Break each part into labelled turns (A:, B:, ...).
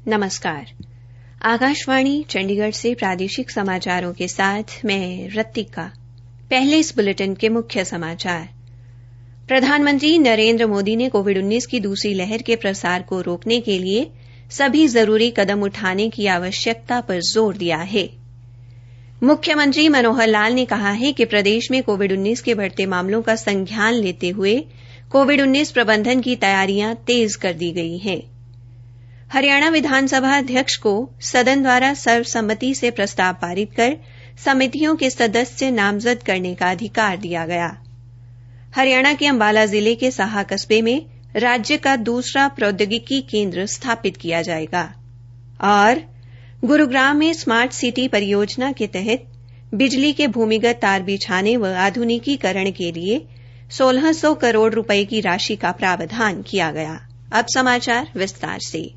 A: नमस्कार। आकाशवाणी चंडीगढ़ से प्रादेशिक समाचारों के साथ मैं रत्तिका। पहले इस बुलेटिन के मुख्य समाचार। प्रधानमंत्री नरेंद्र मोदी ने कोविड-19 की दूसरी लहर के प्रसार को रोकने के लिए सभी जरूरी कदम उठाने की आवश्यकता पर जोर दिया है। मुख्यमंत्री मनोहर लाल ने कहा है कि प्रदेश में कोविड-19 के बढ़ते मामलों का संज्ञान लेते हुए कोविड-19 प्रबंधन की तैयारियां तेज कर दी गई हैं। हरियाणा विधानसभा अध्यक्ष को सदन द्वारा सर्वसम्मति से प्रस्ताव पारित कर समितियों के सदस्य नामजद करने का अधिकार दिया गया। हरियाणा के अंबाला जिले के साहा कस्बे में राज्य का दूसरा प्रौद्योगिकी केंद्र स्थापित किया जाएगा और गुरुग्राम में स्मार्ट सिटी परियोजना के तहत बिजली के भूमिगत तार बिछाने व आधुनिकीकरण के लिए 1600 करोड़ रुपए की राशि का प्रावधान किया गया। अब समाचार विस्तार से।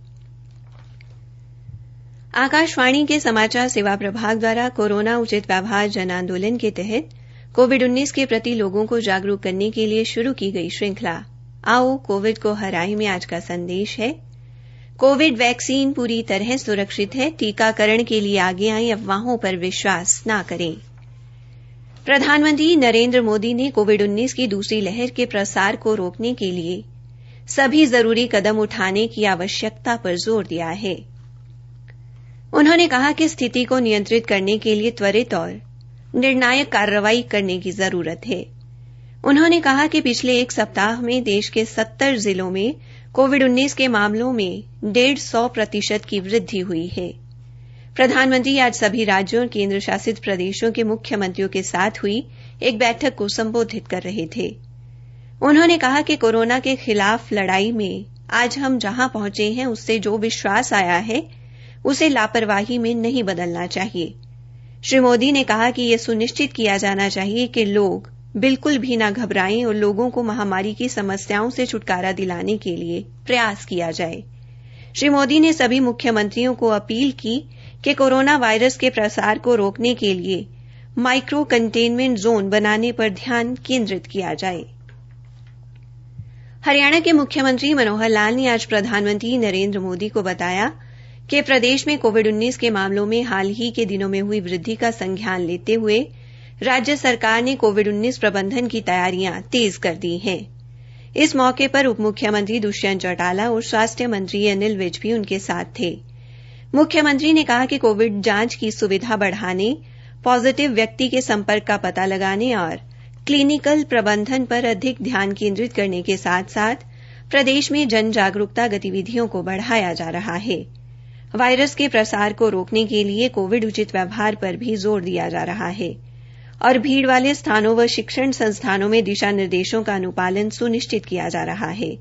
A: आकाशवाणी के समाचार सेवा प्रभाग द्वारा कोरोना उचित व्यवहार जन आंदोलन के तहत कोविड-19 के प्रति लोगों को जागरूक करने के लिए शुरू की गई श्रृंखला आओ कोविड को हराएं में आज का संदेश है, कोविड वैक्सीन पूरी तरह सुरक्षित है, टीकाकरण के लिए आगे आएं, अफवाहों पर विश्वास न करें। प्रधानमंत्री नरेंद्र मोदी ने कोविड-19 की दूसरी लहर के प्रसार को रोकने के लिए सभी जरूरी कदम उठाने की आवश्यकता पर जोर दिया है। उन्होंने कहा कि स्थिति को नियंत्रित करने के लिए त्वरित और निर्णायक कार्रवाई करने की जरूरत है। उन्होंने कहा कि पिछले एक सप्ताह में देश के 70 जिलों में कोविड-19 के मामलों में 150% की वृद्धि हुई है। प्रधानमंत्री आज सभी राज्यों और केंद्र शासित प्रदेशों के मुख्यमंत्रियों के साथ हुई एक बैठक को संबोधित कर रहे थे। उन्होंने कहा कि कोरोना के खिलाफ लड़ाई में आज हम जहां पहुंचे हैं उससे जो विश्वास आया है उसे लापरवाही में नहीं बदलना चाहिए। श्री मोदी ने कहा कि यह सुनिश्चित किया जाना चाहिए कि लोग बिल्कुल भी न घबराएं और लोगों को महामारी की समस्याओं से छुटकारा दिलाने के लिए प्रयास किया जाए। श्री मोदी ने सभी मुख्यमंत्रियों को अपील की कि कोरोना वायरस के प्रसार को रोकने के लिए माइक्रो कंटेनमेंट जोन बनाने पर ध्यान केंद्रित किया जाए। हरियाणा के मुख्यमंत्री मनोहर लाल ने आज प्रधानमंत्री नरेंद्र मोदी को बताया कि प्रदेश में कोविड-19 के मामलों में हाल ही के दिनों में हुई वृद्धि का संज्ञान लेते हुए राज्य सरकार ने कोविड-19 प्रबंधन की तैयारियां तेज कर दी हैं। इस मौके पर उप मुख्यमंत्री दुष्यंत चौटाला और स्वास्थ्य मंत्री अनिल विज भी उनके साथ थे। मुख्यमंत्री ने कहा कि कोविड जांच की सुविधा बढ़ाने, पॉजिटिव व्यक्ति के संपर्क का पता लगाने और क्लिनिकल प्रबंधन पर अधिक ध्यान केंद्रित करने के साथ-साथ प्रदेश में जन जागरूकता गतिविधियों को बढ़ाया जा रहा है। वायरस के प्रसार को रोकने के लिए कोविड उचित व्यवहार पर भी जोर दिया जा रहा है और भीड़ वाले स्थानों व शिक्षण संस्थानों में दिशा निर्देशों का अनुपालन सुनिश्चित किया जा रहा है।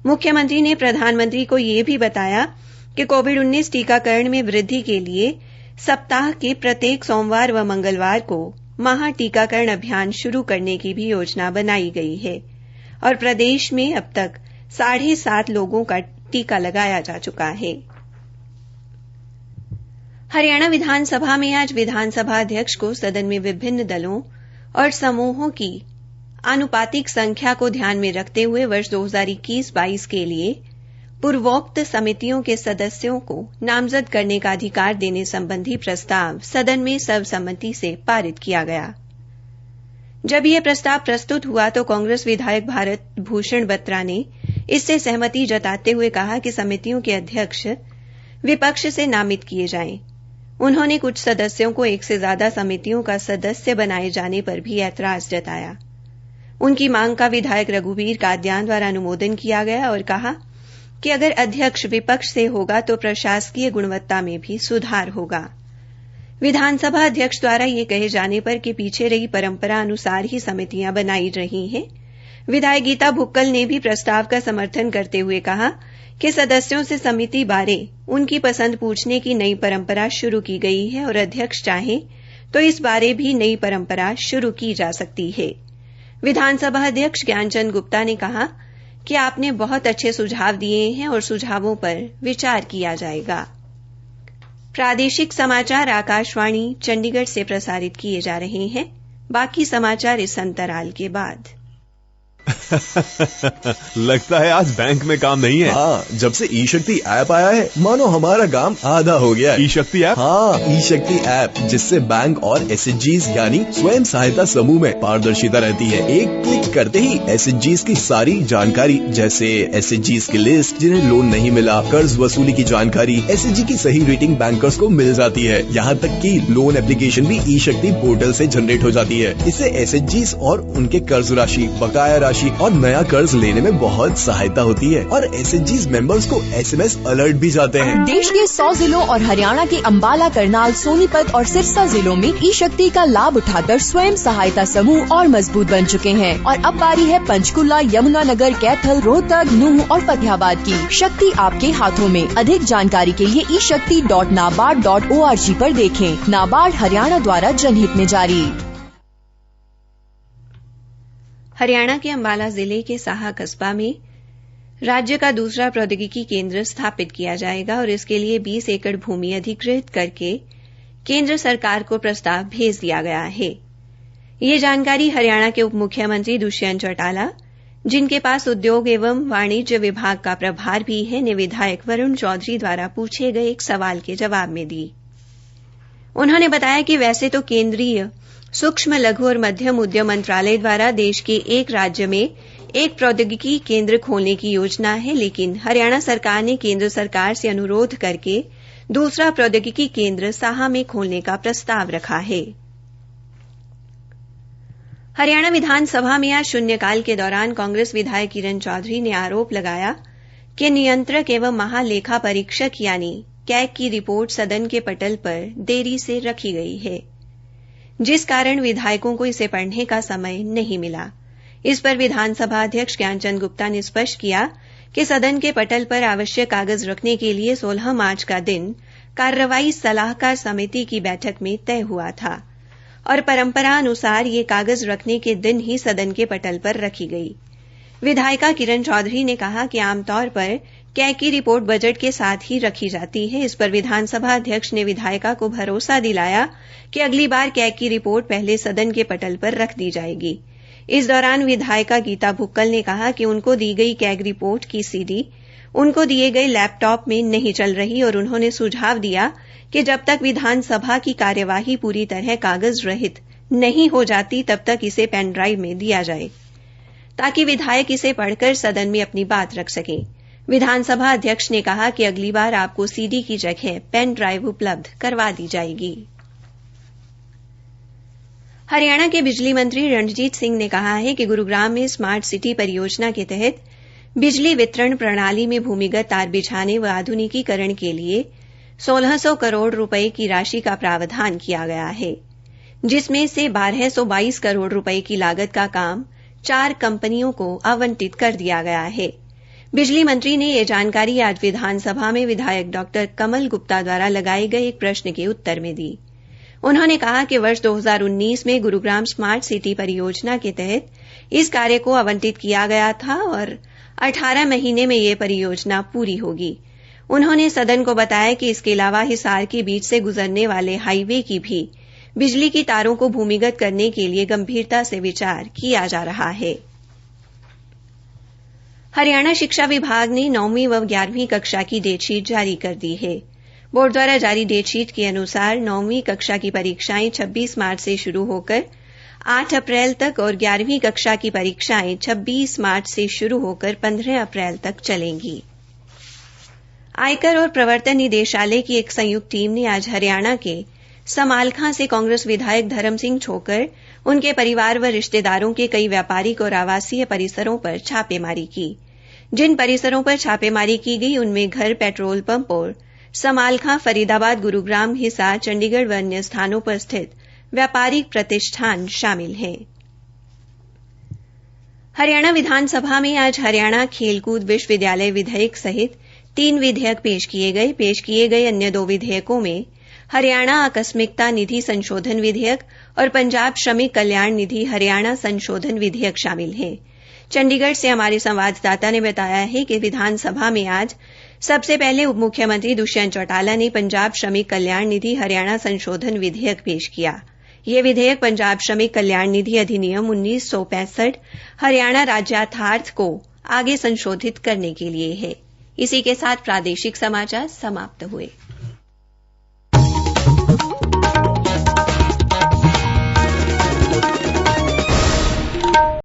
A: मुख्यमंत्री ने प्रधानमंत्री को यह भी बताया कि कोविड-19 टीकाकरण में वृद्धि के लिए सप्ताह के प्रत्येक सोमवार व मंगलवार को महा टीकाकरण अभियान शुरू करने की भी योजना बनाई गई है और प्रदेश में अब तक 7.5 लोगों का टीका लगाया जा चुका है। हरियाणा विधानसभा में आज विधानसभा अध्यक्ष को सदन में विभिन्न दलों और समूहों की आनुपातिक संख्या को ध्यान में रखते हुए वर्ष 2021-22 के लिए पूर्वोक्त समितियों के सदस्यों को नामजद करने का अधिकार देने संबंधी प्रस्ताव सदन में सर्वसम्मति से पारित किया गया। जब यह प्रस्ताव प्रस्तुत हुआ तो कांग्रेस विधायक भारत भूषण बत्रा ने इससे सहमति जताते हुए कहा कि समितियों के अध्यक्ष विपक्ष से नामित किए जाएं। उन्होंने कुछ सदस्यों को एक से ज्यादा समितियों का सदस्य बनाए जाने पर भी ऐतराज जताया। उनकी मांग का विधायक रघुवीर कादियान द्वारा अनुमोदन किया गया और कहा कि अगर अध्यक्ष विपक्ष से होगा तो प्रशासकीय गुणवत्ता में भी सुधार होगा। विधानसभा अध्यक्ष द्वारा यह कहे जाने पर कि पीछे रही परंपरा अनुसार ही समितियां बनाई रही हैं, विधायक गीता भुक्कल ने भी प्रस्ताव का समर्थन करते हुए कहा कि सदस्यों से समिति बारे उनकी पसंद पूछने की नई परंपरा शुरू की गई है और अध्यक्ष चाहें तो इस बारे भी नई परंपरा शुरू की जा सकती है। विधानसभा अध्यक्ष ज्ञानचंद गुप्ता ने कहा कि आपने बहुत अच्छे सुझाव दिए हैं और सुझावों पर विचार किया जाएगा। प्रादेशिक समाचार आकाशवाणी चंडीगढ़ से प्रसारित किए जा रहे हैं। बाकी समाचार इस अंतराल के बाद।
B: लगता है आज बैंक में काम नहीं है।
C: हाँ, जब से ई शक्ति ऐप आया है मानो हमारा काम आधा हो गया है।
B: ई शक्ति ऐप?
C: हाँ, ई शक्ति ऐप जिससे बैंक और एसएचजीज यानी स्वयं सहायता समूह में पारदर्शिता रहती है। एक क्लिक करते ही एसएचजीज की सारी जानकारी जैसे एसएचजीज की लिस्ट, जिन्हें लोन नहीं मिला, कर्ज वसूली की जानकारी, एसएचजी की सही रेटिंग बैंकर्स को मिल जाती है। यहाँ तक कि लोन एप्लीकेशन भी ई शक्ति पोर्टल से जनरेट हो जाती है। इससे एसएचजीज और उनके कर्ज राशि, बकाया राशि और नया कर्ज लेने में बहुत सहायता होती है और एसएचजीज मेंबर्स को एसएमएस अलर्ट भी जाते हैं।
D: देश के 100 जिलों और हरियाणा के अंबाला, करनाल, सोनीपत और सिरसा जिलों में ई शक्ति का लाभ उठाकर स्वयं सहायता समूह और मजबूत बन चुके हैं और अब बारी है पंचकुला, यमुनानगर, कैथल, रोहतक, नूंह और फतेहाबाद की। शक्ति आपके हाथों में। अधिक जानकारी के लिए ishakti.nabard.org पर देखें। नाबार्ड हरियाणा द्वारा जनहित में जारी।
A: हरियाणा के अंबाला जिले के साहा कस्बा में राज्य का दूसरा प्रौद्योगिकी केंद्र स्थापित किया जाएगा और इसके लिए 20 एकड़ भूमि अधिकृत करके केंद्र सरकार को प्रस्ताव भेज दिया गया है। ये जानकारी हरियाणा के उप मुख्यमंत्री दुष्यंत चौटाला, जिनके पास उद्योग एवं वाणिज्य विभाग का प्रभार भी है, ने विधायक वरुण चौधरी द्वारा पूछे गए एक सवाल के जवाब में दी। उन्होंने बताया कि वैसे तो केंद्रीय सूक्ष्म, लघु और मध्यम उद्यम मंत्रालय द्वारा देश के एक राज्य में एक प्रौद्योगिकी केंद्र खोलने की योजना है, लेकिन हरियाणा सरकार ने केंद्र सरकार से अनुरोध करके दूसरा प्रौद्योगिकी केंद्र साहा में खोलने का प्रस्ताव रखा है। हरियाणा विधानसभा में आज शून्यकाल के दौरान कांग्रेस विधायक किरण चौधरी ने आरोप लगाया कि नियंत्रक एवं महालेखा परीक्षक यानी कैग की रिपोर्ट सदन के पटल पर देरी से रखी गई है, जिस कारण विधायकों को इसे पढ़ने का समय नहीं मिला। इस पर विधानसभा अध्यक्ष ज्ञानचंद गुप्ता ने स्पष्ट किया कि सदन के पटल पर आवश्यक कागज रखने के लिए 16 मार्च का दिन कार्रवाई सलाहकार समिति की बैठक में तय हुआ था और परंपरा अनुसार ये कागज रखने के दिन ही सदन के पटल पर रखी गई। विधायिका किरण चौधरी ने कहा कि आमतौर पर कैग की रिपोर्ट बजट के साथ ही रखी जाती है। इस पर विधानसभा अध्यक्ष ने विधायिका को भरोसा दिलाया कि अगली बार कैग की रिपोर्ट पहले सदन के पटल पर रख दी जाएगी। इस दौरान विधायिका गीता भुक्कल ने कहा कि उनको दी गई कैग रिपोर्ट की सीडी उनको दिए गए लैपटॉप में नहीं चल रही और उन्होंने सुझाव दिया कि जब तक विधानसभा की कार्यवाही पूरी तरह कागज रहित नहीं हो जाती तब तक इसे पेन ड्राइव में दिया जाए ताकि विधायक इसे पढ़कर सदन में अपनी बात रख सकें। विधानसभा अध्यक्ष ने कहा कि अगली बार आपको सीडी की जगह पेन ड्राइव उपलब्ध करवा दी जाएगी। हरियाणा के बिजली मंत्री रणजीत सिंह ने कहा है कि गुरुग्राम में स्मार्ट सिटी परियोजना के तहत बिजली वितरण प्रणाली में भूमिगत तार बिछाने व आधुनिकीकरण के लिए 1600 करोड़ रुपए की राशि का प्रावधान किया गया है, जिसमें से 1222 करोड़ रुपए की लागत का काम 4 कंपनियों को आवंटित कर दिया गया है। बिजली मंत्री ने यह जानकारी आज विधानसभा में विधायक डॉ कमल गुप्ता द्वारा लगाए गए एक प्रश्न के उत्तर में दी। उन्होंने कहा कि वर्ष 2019 में गुरुग्राम स्मार्ट सिटी परियोजना के तहत इस कार्य को आवंटित किया गया था और 18 महीने में यह परियोजना पूरी होगी। उन्होंने सदन को बताया कि इसके अलावा हिसार के बीच से गुजरने वाले हाईवे की भी बिजली की तारों को भूमिगत करने के लिए गंभीरता से विचार किया जा रहा है। हरियाणा शिक्षा विभाग ने 9वीं व 11वीं कक्षा की डेटशीट जारी कर दी है। बोर्ड द्वारा जारी डेटशीट के अनुसार 9वीं कक्षा की परीक्षाएं 26 मार्च से शुरू होकर 8 अप्रैल तक और 11वीं कक्षा की परीक्षाएं 26 मार्च से शुरू होकर 15 अप्रैल तक चलेंगी। आयकर और प्रवर्तन निदेशालय की एक संयुक्त टीम ने आज हरियाणा के समालखां से कांग्रेस विधायक धर्म सिंह छोकर, उनके परिवार व रिश्तेदारों के कई व्यापारिक और आवासीय परिसरों पर छापेमारी की। जिन परिसरों पर छापेमारी की गई उनमें घर, पेट्रोल पंप और समालखां, फरीदाबाद, गुरुग्राम, हिसार, चंडीगढ़ व अन्य स्थानों पर स्थित व्यापारिक प्रतिष्ठान शामिल हैं। हरियाणा विधानसभा में आज हरियाणा खेलकूद विश्वविद्यालय विधेयक सहित 3 विधेयक पेश किए गए। पेश किए गए अन्य 2 विधेयकों में हरियाणा आकस्मिकता निधि संशोधन विधेयक और पंजाब श्रमिक कल्याण निधि हरियाणा संशोधन विधेयक शामिल हैं। चंडीगढ़ से हमारे संवाददाता ने बताया है कि विधानसभा में आज सबसे पहले उप मुख्यमंत्री दुष्यंत चौटाला ने पंजाब श्रमिक कल्याण निधि हरियाणा संशोधन विधेयक पेश किया। यह विधेयक पंजाब श्रमिक कल्याण निधि अधिनियम 1965 हरियाणा राज्यार्थ को आगे संशोधित करने के लिए है। इसी के साथ प्रादेशिक समाचार समाप्त हुए।